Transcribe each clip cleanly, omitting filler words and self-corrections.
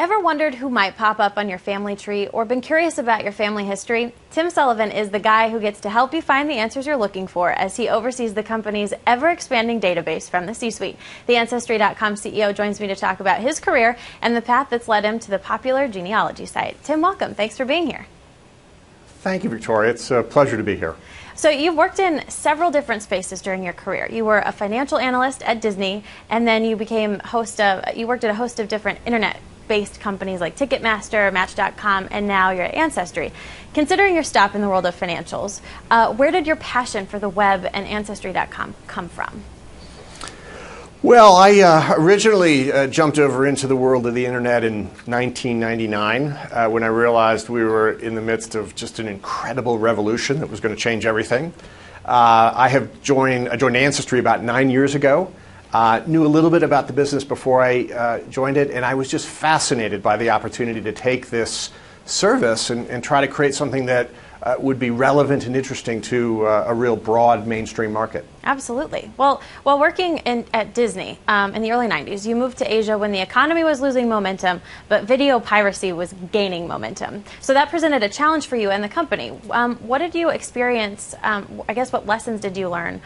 Ever wondered who might pop up on your family tree or been curious about your family history? Tim Sullivan is the guy who gets to help you find the answers you're looking for as he oversees the company's ever-expanding database from the C-suite. The Ancestry.com CEO joins me to talk about his career and the path that's led him to the popular genealogy site. Tim, welcome. Thanks for being here. Thank you, Victoria. It's a pleasure to be here. So you've worked in several different spaces during your career. You were a financial analyst at Disney, and then you became you worked at a host of different internet-based companies like Ticketmaster, Match.com, and now you're at Ancestry. Considering your stop in the world of financials, where did your passion for the web and Ancestry.com come from? Well, I originally jumped over into the world of the internet in 1999 when I realized we were in the midst of just an incredible revolution that was going to change everything. I joined Ancestry about 9 years ago. Knew a little bit about the business before I joined it, and I was just fascinated by the opportunity to take this service and try to create something that would be relevant and interesting to a real broad mainstream market. Absolutely. Well, while working at Disney in the early 90s, you moved to Asia when the economy was losing momentum, but video piracy was gaining momentum. So that presented a challenge for you and the company. What did you experience? I guess what lessons did you learn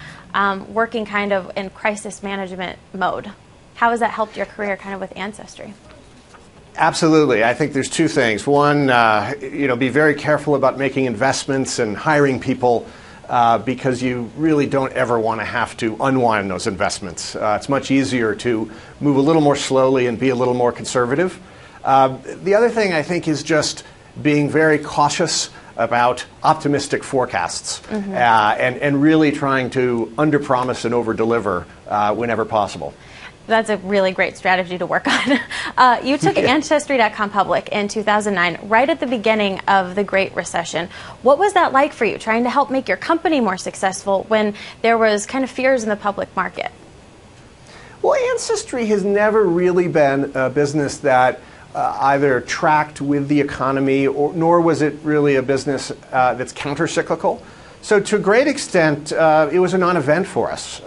working kind of in crisis management mode? How has that helped your career kind of with Ancestry? Absolutely. I think there's two things. One, be very careful about making investments and hiring people because you really don't ever want to have to unwind those investments. It's much easier to move a little more slowly and be a little more conservative. The other thing, I think, is just being very cautious about optimistic forecasts and really trying to underpromise and overdeliver whenever possible. That's a really great strategy to work on. You took Ancestry.com public in 2009, right at the beginning of the Great Recession. What was that like for you, trying to help make your company more successful when there was kind of fears in the public market? Well, Ancestry has never really been a business that either tracked with the economy, nor was it really a business that's counter-cyclical. So to a great extent, it was a non-event for us.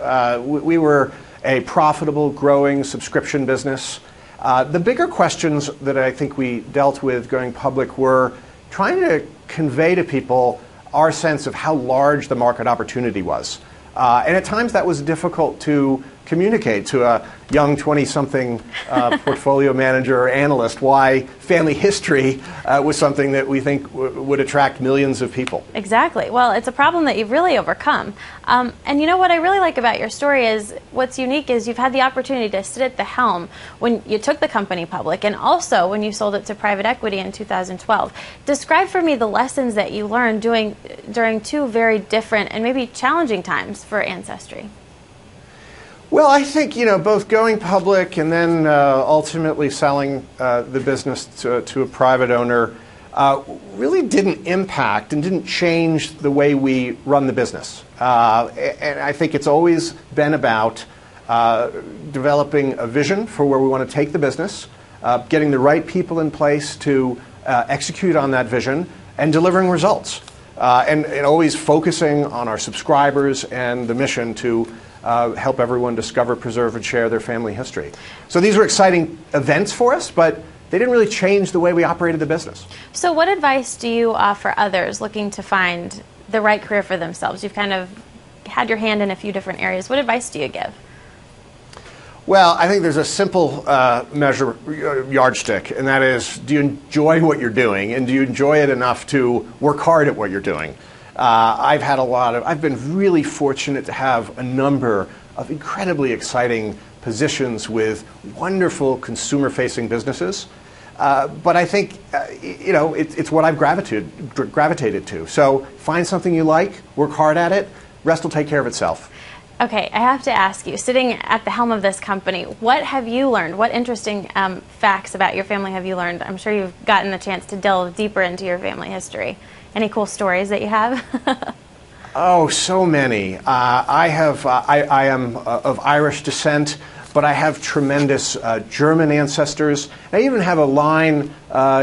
We were a profitable, growing subscription business. The bigger questions that I think we dealt with going public were trying to convey to people our sense of how large the market opportunity was. And at times that was difficult to communicate to a young 20-something portfolio manager or analyst why family history was something that we think would attract millions of people. Exactly. Well, it's a problem that you've really overcome. And you know what I really like about your story is what's unique is you've had the opportunity to sit at the helm when you took the company public and also when you sold it to private equity in 2012. Describe for me the lessons that you learned during two very different and maybe challenging times for Ancestry. Well, I think, both going public and then ultimately selling the business to a private owner really didn't impact and didn't change the way we run the business. And I think it's always been about developing a vision for where we want to take the business, getting the right people in place to execute on that vision, and delivering results. And always focusing on our subscribers and the mission to help everyone discover, preserve, and share their family history. So these were exciting events for us, but they didn't really change the way we operated the business. So what advice do you offer others looking to find the right career for themselves? You've kind of had your hand in a few different areas. What advice do you give? Well, I think there's a simple yardstick, and that is, do you enjoy what you're doing, and do you enjoy it enough to work hard at what you're doing? I've been really fortunate to have a number of incredibly exciting positions with wonderful consumer-facing businesses. But I think, it's what I've gravitated to. So find something you like, work hard at it, rest will take care of itself. Okay, I have to ask you, sitting at the helm of this company, what have you learned? What interesting facts about your family have you learned? I'm sure you've gotten the chance to delve deeper into your family history. Any cool stories that you have? Oh, so many. I am of Irish descent, but I have tremendous German ancestors. I even have a line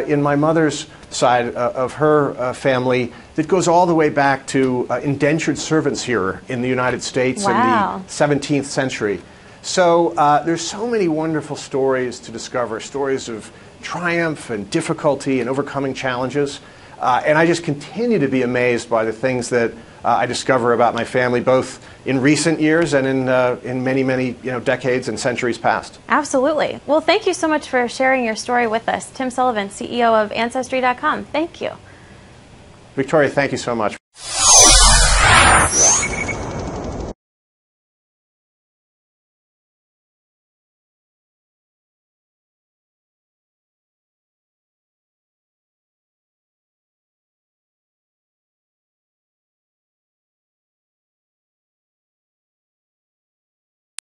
in my mother's side of her family that goes all the way back to indentured servants here in the United States in the 17th century. So there's so many wonderful stories to discover, stories of triumph and difficulty and overcoming challenges. And I just continue to be amazed by the things that I discover about my family, both in recent years and in many, many decades and centuries past. Absolutely. Well, thank you so much for sharing your story with us. Tim Sullivan, CEO of Ancestry.com. Thank you. Victoria, thank you so much.